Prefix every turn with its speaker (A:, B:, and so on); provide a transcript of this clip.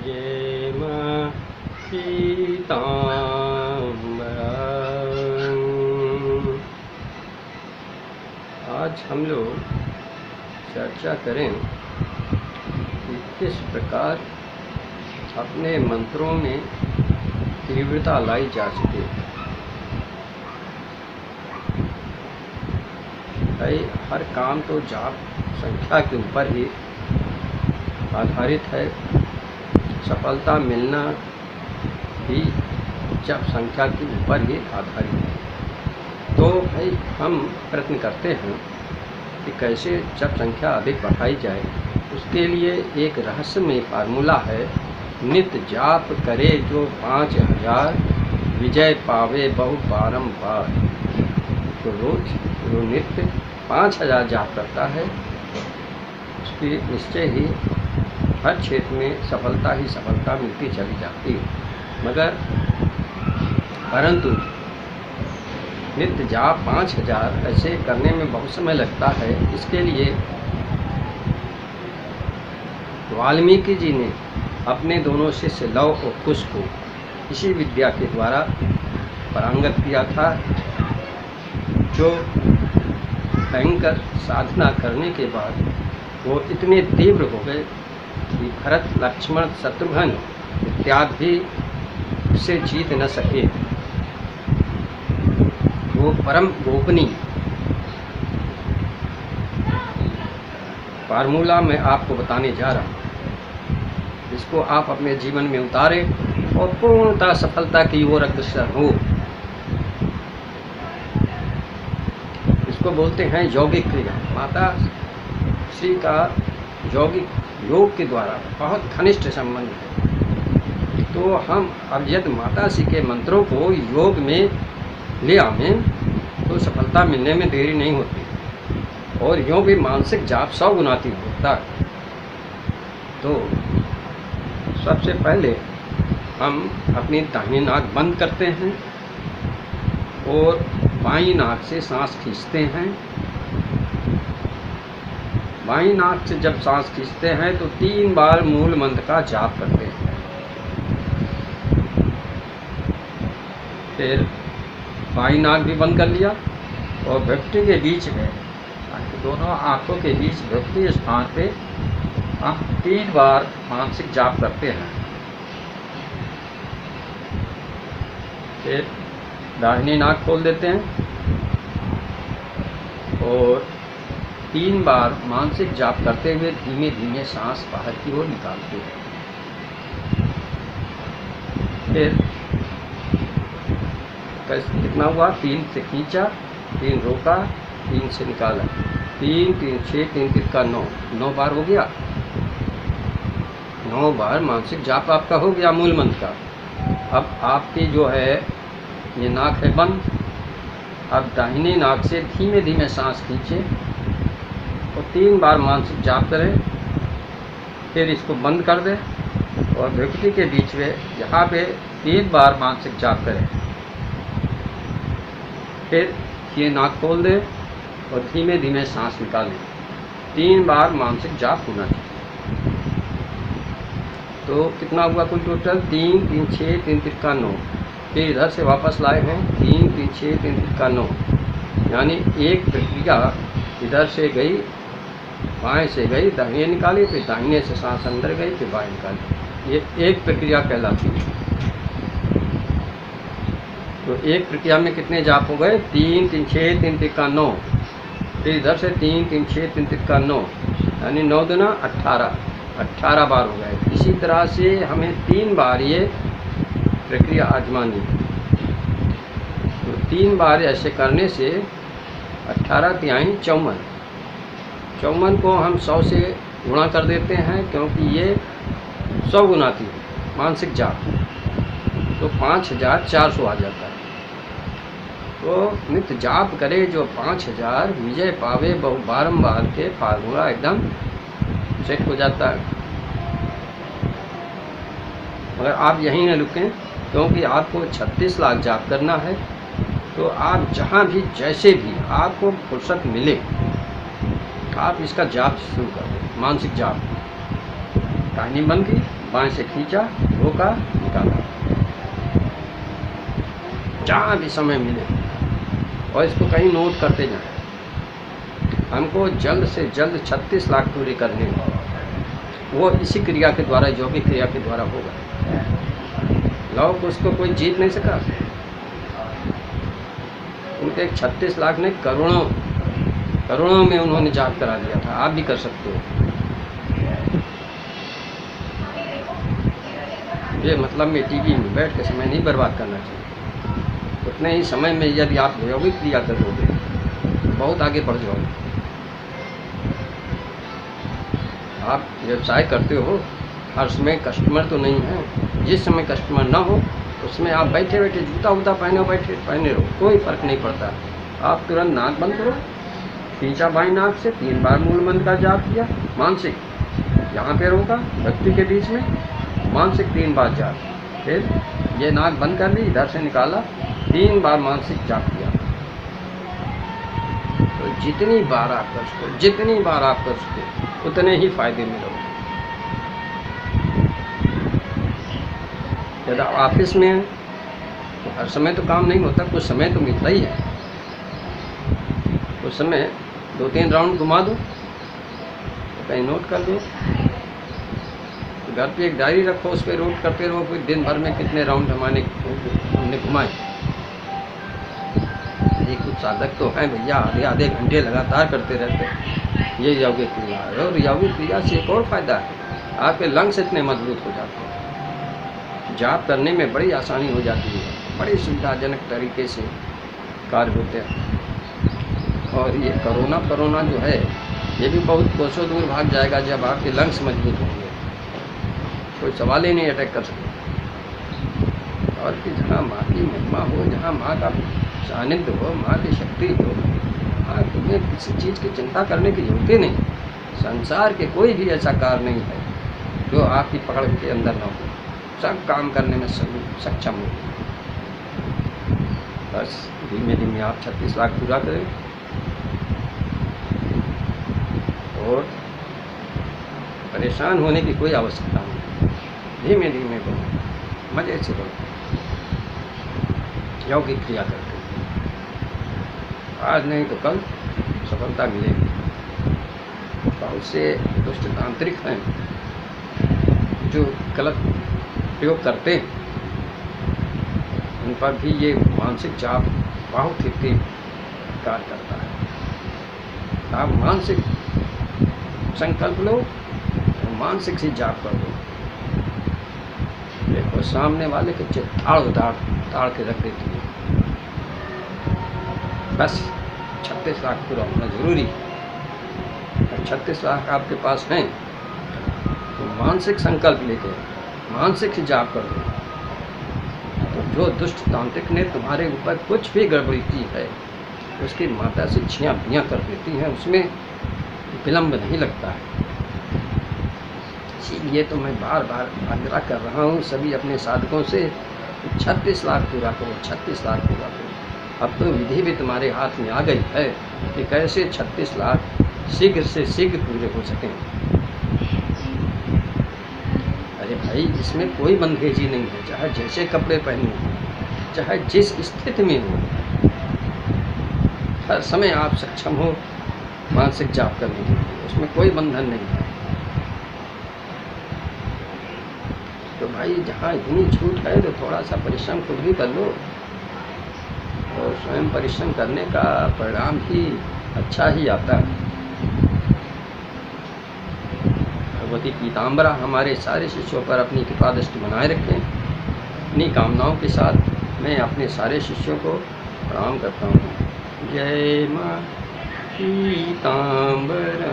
A: हेम पीताम्बरम्। आज हम लोग चर्चा करें कि किस प्रकार अपने मंत्रों में तीव्रता लाई जा सके। भाई हर काम तो जाप संख्या के ऊपर ही आधारित है। सफलता मिलना भी जप संख्या के ऊपर ही आधारित है। तो भाई हम प्रयत्न करते हैं कि कैसे जप संख्या अधिक बढ़ाई जाए। उसके लिए एक रहस्यमय फार्मूला है, नित्य जाप करे जो 5000 विजय पावे बहु बारंबार। तो रोज जो नित्य 5000 जाप करता है उसकी निश्चय ही हर क्षेत्र में सफलता ही सफलता मिलती चली जाती है। परंतु नित्य जाप 5000 ऐसे करने में बहुत समय लगता है। इसके लिए वाल्मीकि जी ने अपने दोनों शिष्य लव और कुश को इसी विद्या के द्वारा पारंगत किया था, जो भयंकर साधना करने के बाद वो इतने तीव्र हो गए कि भरत, लक्ष्मण, शत्रुघ्न इत्यादि भी उसे जीत न सके। वो परम गोपनीय फार्मूला मैं आपको बताने जा रहा हूँ, जिसको आप अपने जीवन में उतारें और पूर्णतः सफलता की ओर अग्रसर हो। इसको बोलते हैं यौगिक क्रिया। माता श्री का यौगिक योग के द्वारा बहुत घनिष्ठ संबंध है। तो हम अब यदि माता श्री के मंत्रों को योग में ले आवें तो सफलता मिलने में देरी नहीं होती, और यूँ भी मानसिक जाप 100 गुनाती होता है। तो सबसे पहले हम अपनी दाहिनी नाक बंद करते हैं और बाईं नाक से सांस खींचते हैं। बाईं नाक से जब सांस खींचते हैं तो 3 बार मूल मंत्र का जाप करते हैं। फिर बाईं नाक भी बंद कर लिया और भ्रुकुटी के बीच में, दोनों आंखों के बीच भ्रुकुटी स्थान पे हम 3 बार मानसिक जाप करते हैं। फिर दाहिनी नाक खोल देते हैं और 3 बार मानसिक जाप करते हुए धीमे धीमे सांस बाहर की ओर निकालते हैं। फिर कितना हुआ? 3 से खींचा, 3 रोका, 3 से निकाला, 3 3 6 3 3 का 9 9 बार हो गया। 9 बार मानसिक जाप आपका हो गया मूल मंत्र का। अब आपकी जो है ये नाक है बंद। अब दाहिनी नाक से धीमे धीमे सांस खींचे और 3 बार मानसिक जाप करें। फिर इसको बंद कर दें और भ्रुकुटी के बीच में यहाँ पे 3 बार मानसिक जाप करें। फिर ये नाक खोल दें और धीमे धीमे सांस निकालें। 3 बार मानसिक जाप होना चाहिए। तो कितना हुआ कुल टोटल? 3 3 6 3 3 का 9। फिर इधर से वापस लाए हैं 3 3 6 3 3 का 9, यानी एक प्रक्रिया इधर से गई, बाएं से गई, दाहिने निकाली, फिर दाहिने से सांस अंदर गई, फिर बाएं निकाली। ये एक प्रक्रिया कहलाती है। तो एक प्रक्रिया में कितने जाप हो गए? 3 3 6 3 3 का 9। फिर इधर से 3 3 6 3 3 का 9, यानी 9 दूना 18 बार हो गए। इसी तरह से हमें 3 बार ये प्रक्रिया आजमानी है। तो 3 बार ऐसे करने से 18 तिहाई 54, 54 को हम 100 से गुणा कर देते हैं, क्योंकि ये 100 गुनाती है मानसिक जाप। तो 5400 आ जाता है। तो नित्य जाप करे जो 5000 विजय पावे बहु बारंबार के फार्मूला एकदम सेट हो जाता है। मगर आप यहीं न रुकें, क्योंकि आपको 36 लाख जाप करना है। तो आप जहाँ भी जैसे भी आपको फुर्सत मिले आप इसका जाप शुरू कर दें। मानसिक जाप, कहानी बन गई। बाएं से खींचा, रोका, निकाला, जहाँ भी समय मिले, और इसको कहीं नोट करते जाएं। हमको जल्द से जल्द 36 लाख पूरे करने हैं। वो इसी क्रिया के द्वारा, योगिक क्रिया के द्वारा होगा। लोग उसको कोई जीत नहीं सका। उनके 36 लाख ने करोड़ों में उन्होंने जाप करा दिया था। आप भी कर सकते हो। ये मतलब में टीवी में बैठ के समय नहीं बर्बाद करना चाहिए। उतने ही समय में यदि आप यौगिक क्रिया कर दोगे तो बहुत आगे बढ़ जाओगे। आप व्यवसाय करते हो, हर समय कस्टमर तो नहीं है। जिस समय कस्टमर ना हो उसमें आप बैठे बैठे जूता वूता पहने रहो, कोई फर्क नहीं पड़ता। आप तुरंत नाक बंद करो, खींचा बाई नाक से 3 बार मूल मंत्र का जाप किया, मानसिक यहाँ पे रोका, व्यक्ति के बीच में मानसिक 3 बार जाप, फिर ये नाक बंद कर ली, इधर से निकाला, 3 बार मानसिक जाप किया। तो जितनी बार आप कर सको, जितनी बार आप कर सको, उतने ही फायदे में रहो। यदि ऑफिस में है तो हर समय तो काम नहीं होता, कुछ समय तो मिलता ही है। उस समय 2-3 राउंड घुमा दो, तो कहीं नोट कर दो। घर पे एक डायरी रखो, उस पर नोट करते रहो कि दिन भर में कितने राउंड हमने घुमाए। ये कुछ साधक तो हैं भैया, आधे घंटे लगातार करते रहते हैं। ये यौगिक क्रिया है, और यौगिक क्रिया से एक और फायदा है, आपके लंग्स इतने मजबूत हो जाते हैं, जाप करने में बड़ी आसानी हो जाती है, बड़ी सुविधाजनक तरीके से कार्य होते हैं। और ये कोरोना जो है, ये भी बहुत कोसों दूर भाग जाएगा जब आपके लंग्स मजबूत होंगे। कोई सवाल ही नहीं अटैक कर सकते। और कि जहाँ माँ की महिमा हो, जहाँ माँ का सानिध्य हो, माँ की शक्ति हो, हाँ, तुम्हें किसी चीज़ की चिंता करने की जरूरत ही नहीं। संसार के कोई भी ऐसा कार्य नहीं है जो आपकी पकड़ के अंदर ना हो। सब काम करने में सक्षम हो। बस धीमे धीमे आप 36 लाख पूरा करें, और परेशान होने की कोई आवश्यकता नहीं। धीमे धीमे करो, मजे से करो, यौगिक क्रिया करके। आज नहीं तो कल सफलता मिलेगी। बहुत से दुष्ट तांत्रिक हैं जो गलत प्रयोग करते हैं, उन पर भी ये मानसिक जाप बहुत ही तेज कार्य करता है। आप मानसिक संकल्प लो, मानसिक से जाप कर दो, देखो सामने वाले के चित्त ताड़ के रख देती है। बस 36 लाख पूरा होना जरूरी है। 36 लाख आपके पास हैं तो मानसिक संकल्प लेके मानसिक से जाप कर दो, तो जो दुष्ट तांत्रिक ने तुम्हारे ऊपर कुछ भी गड़बड़ी की है, उसकी माता से छियाँ बियाँ कर देती हैं, उसमें विलम्ब नहीं लगता है। इसीलिए तो मैं बार बार आग्रह कर रहा हूँ सभी अपने साधकों से, 36 लाख पूरा करो, 36 लाख पूरा करो। अब तो विधि भी तुम्हारे हाथ में आ गई है कि कैसे 36 लाख शीघ्र से शीघ्र पूरे हो सकें। अरे भाई, इसमें कोई बंधेजी नहीं है, चाहे जैसे कपड़े पहने हो, चाहे जिस स्थिति में हो, हर समय आप सक्षम हो मानसिक जाप करने के लिए, उसमें कोई बंधन नहीं है। तो भाई, जहाँ इतनी छूट है तो थोड़ा सा परिश्रम खुद भी कर लो, और स्वयं परिश्रम करने का परिणाम ही अच्छा ही आता है। भगवती पीताम्बरा हमारे सारे शिष्यों पर अपनी कृपा दृष्टि बनाए रखें। अपनी कामनाओं के साथ मैं अपने सारे शिष्यों को प्रणाम करता हूँ। जय माँ पीताम्बरा।